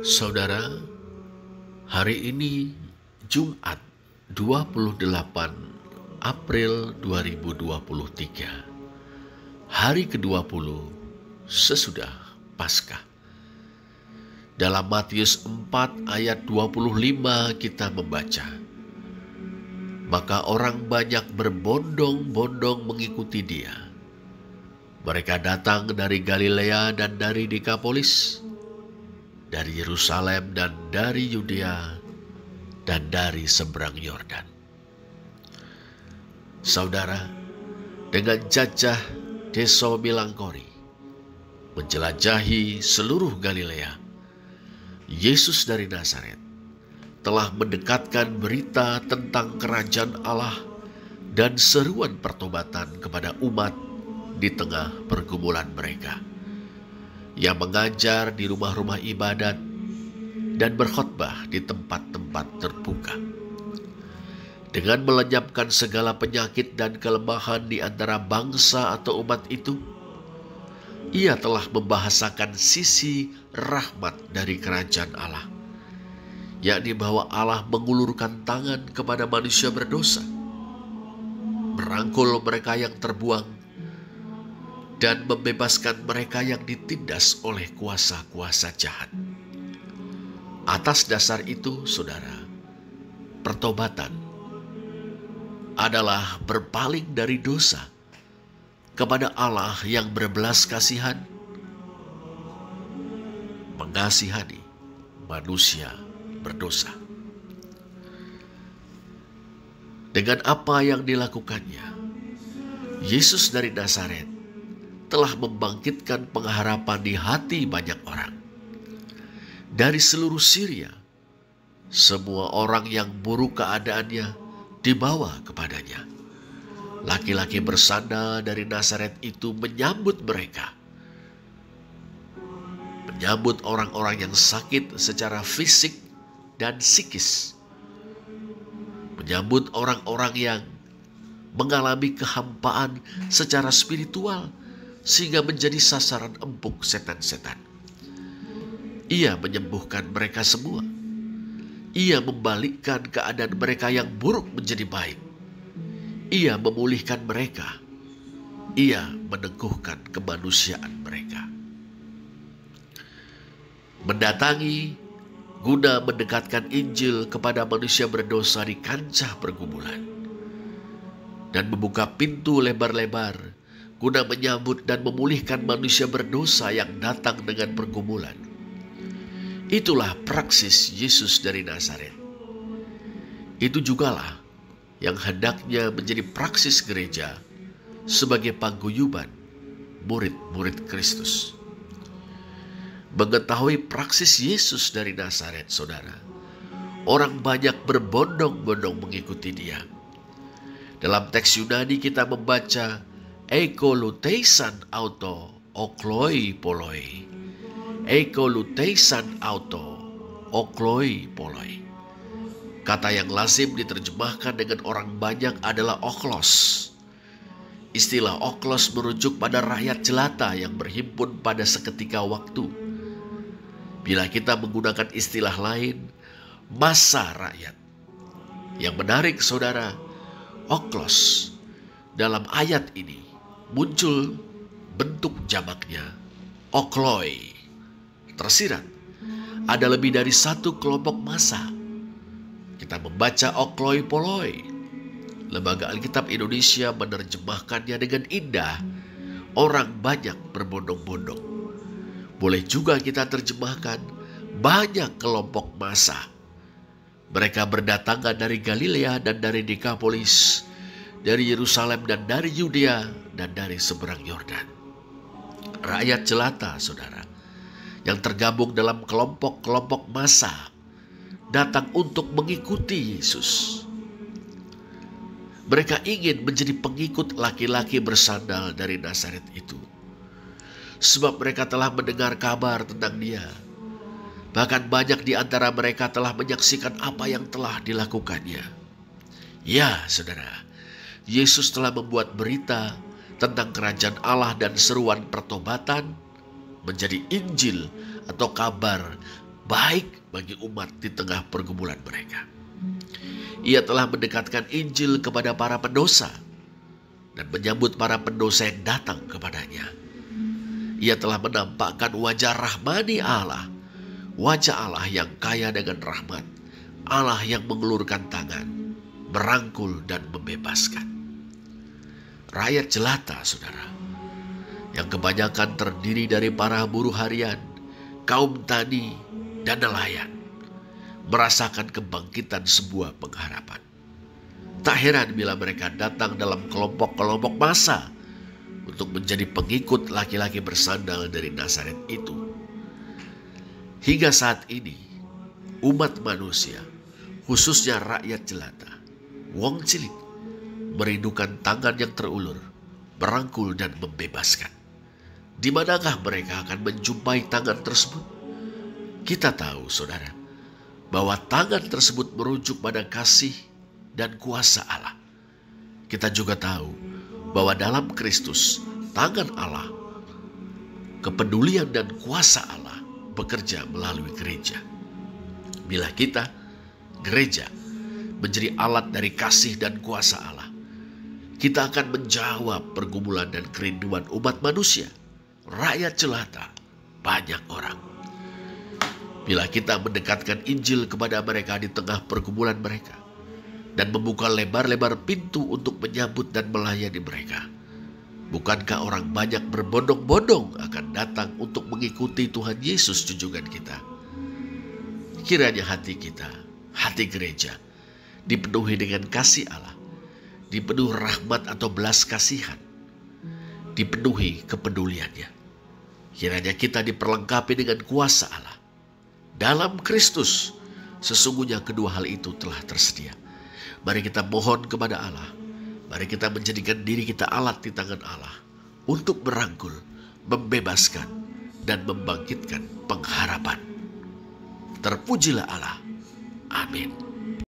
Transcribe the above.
Saudara, hari ini Jumat 28 April 2023, hari ke-20 sesudah Paskah. Dalam Matius 4 ayat 25 kita membaca, maka orang banyak berbondong-bondong mengikuti dia. Mereka datang dari Galilea dan dari Dekapolis, dari Yerusalem dan dari Yudea dan dari seberang Yordan. Saudara, dengan jajah Desa Milangkori menjelajahi seluruh Galilea, Yesus dari Nazaret telah mendekatkan berita tentang kerajaan Allah dan seruan pertobatan kepada umat di tengah pergumulan mereka. Ia mengajar di rumah-rumah ibadat dan berkhotbah di tempat-tempat terbuka. Dengan melenyapkan segala penyakit dan kelemahan di antara bangsa atau umat itu, ia telah membahasakan sisi rahmat dari kerajaan Allah, yakni bahwa Allah mengulurkan tangan kepada manusia berdosa, merangkul mereka yang terbuang, dan membebaskan mereka yang ditindas oleh kuasa-kuasa jahat. Atas dasar itu, saudara, pertobatan adalah berpaling dari dosa kepada Allah yang berbelas kasihan, mengasihani manusia berdosa. Dengan apa yang dilakukannya, Yesus dari Nazaret telah membangkitkan pengharapan di hati banyak orang. Dari seluruh Syria, semua orang yang buruk keadaannya dibawa kepadanya. Laki-laki bersandal dari Nazaret itu menyambut mereka. Menyambut orang-orang yang sakit secara fisik dan psikis. Menyambut orang-orang yang mengalami kehampaan secara spiritual, sehingga menjadi sasaran empuk setan-setan. Ia menyembuhkan mereka semua. Ia membalikkan keadaan mereka yang buruk menjadi baik. Ia memulihkan mereka. Ia meneguhkan kemanusiaan mereka. Mendatangi guna mendekatkan Injil kepada manusia berdosa di kancah pergumulan, dan membuka pintu lebar-lebar guna menyambut dan memulihkan manusia berdosa yang datang dengan pergumulan. Itulah praksis Yesus dari Nazaret. Itu jugalah yang hendaknya menjadi praksis gereja sebagai paguyuban murid-murid Kristus. Mengetahui praksis Yesus dari Nazaret, saudara, orang banyak berbondong-bondong mengikuti dia. Dalam teks Yunani kita membaca ekoluteisan auto okloi poloi. Ekoluteisan auto okloi poloi. Kata yang lazim diterjemahkan dengan orang banyak adalah oklos. Istilah oklos merujuk pada rakyat jelata yang berhimpun pada seketika waktu. Bila kita menggunakan istilah lain, massa rakyat. Yang menarik, saudara, oklos dalam ayat ini muncul bentuk jamaknya okloi. Tersirat ada lebih dari satu kelompok massa. Kita membaca okloi poloi. Lembaga Alkitab Indonesia menerjemahkannya dengan indah, orang banyak berbondong-bondong. Boleh juga kita terjemahkan banyak kelompok massa. Mereka berdatangan dari Galilea dan dari Dekapolis, dari Yerusalem dan dari Yudea dan dari seberang Yordan. Rakyat jelata, saudara, yang tergabung dalam kelompok-kelompok massa datang untuk mengikuti Yesus. Mereka ingin menjadi pengikut laki-laki bersandal dari Nazaret itu, sebab mereka telah mendengar kabar tentang dia. Bahkan banyak di antara mereka telah menyaksikan apa yang telah dilakukannya. Ya, saudara, Yesus telah membuat berita tentang kerajaan Allah dan seruan pertobatan menjadi Injil atau kabar baik bagi umat di tengah pergumulan mereka. Ia telah mendekatkan Injil kepada para pendosa dan menyambut para pendosa yang datang kepadanya. Ia telah menampakkan wajah rahmani Allah, wajah Allah yang kaya dengan rahmat, Allah yang mengelurkan tangan, merangkul dan membebaskan. Rakyat jelata, saudara, yang kebanyakan terdiri dari para buruh harian, kaum tani, dan nelayan, merasakan kebangkitan sebuah pengharapan. Tak heran bila mereka datang dalam kelompok-kelompok massa untuk menjadi pengikut laki-laki bersandal dari Nazaret itu. Hingga saat ini, umat manusia, khususnya rakyat jelata, wong cilik, merindukan tangan yang terulur, merangkul dan membebaskan. Di manakah mereka akan menjumpai tangan tersebut? Kita tahu, saudara, bahwa tangan tersebut merujuk pada kasih dan kuasa Allah. Kita juga tahu bahwa dalam Kristus, tangan Allah, kepedulian dan kuasa Allah bekerja melalui gereja. Bila kita, gereja, menjadi alat dari kasih dan kuasa Allah, kita akan menjawab pergumulan dan kerinduan umat manusia, rakyat jelata, banyak orang. Bila kita mendekatkan Injil kepada mereka di tengah pergumulan mereka dan membuka lebar-lebar pintu untuk menyambut dan melayani mereka, bukankah orang banyak berbondong-bondong akan datang untuk mengikuti Tuhan Yesus junjungan kita? Kiranya hati kita, hati gereja, dipenuhi dengan kasih Allah, dipenuhi rahmat atau belas kasihan, dipenuhi kepeduliannya. Kiranya kita diperlengkapi dengan kuasa Allah. Dalam Kristus, sesungguhnya kedua hal itu telah tersedia. Mari kita mohon kepada Allah. Mari kita menjadikan diri kita alat di tangan Allah untuk merangkul, membebaskan, dan membangkitkan pengharapan. Terpujilah Allah. Amin.